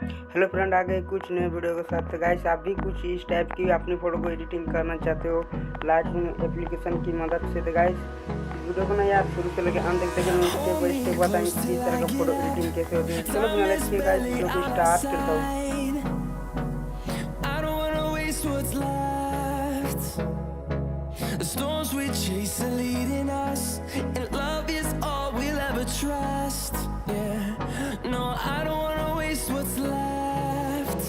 Hello friend, आ गए कुछ नए वीडियो के साथ। गाइस, आप भी कुछ इस टाइप की अपनी फ़ोटो को एडिटिंग करना चाहते हो लाइटरूम एप्लीकेशन की मदद से, तो गाइस इस वीडियो को ना यार शुरू से लेकर अंत तक देखेंगे। स्टेप बाई स्टेप बताएंगे किस तरह का फ़ोटो एडिटिंग कैसे होती है। चलो बिना लेट किए गाइस वीडियो को स्टार्ट करता हूँ। The storms we chase are leading us, and love is all we'll ever trust. Yeah, no, I don't wanna waste what's left.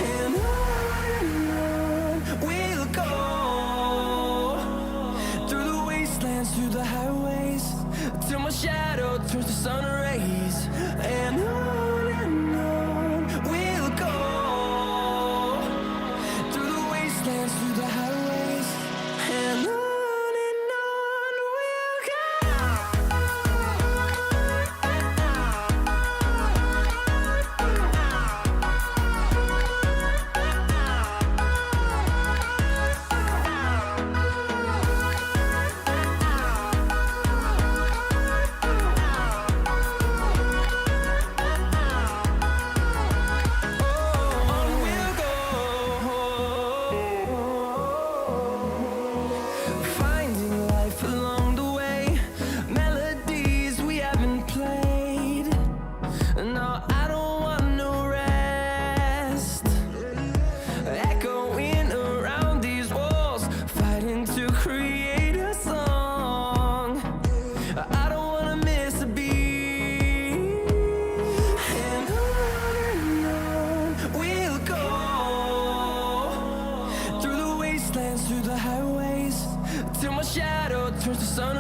And on we'll go, through the wastelands, through the highways, till my shadow turns to sun rays. And on we'll go, through the wastelands, through the highways. And on we'll go. On we'll go. Finding life along the way, melodies we haven't played. No, I don't want no rest. Echoing around these walls, fighting to create a song. I don't wanna miss a beat. And on we'll go, through the wastelands, through the highways, till my shadow turns to sun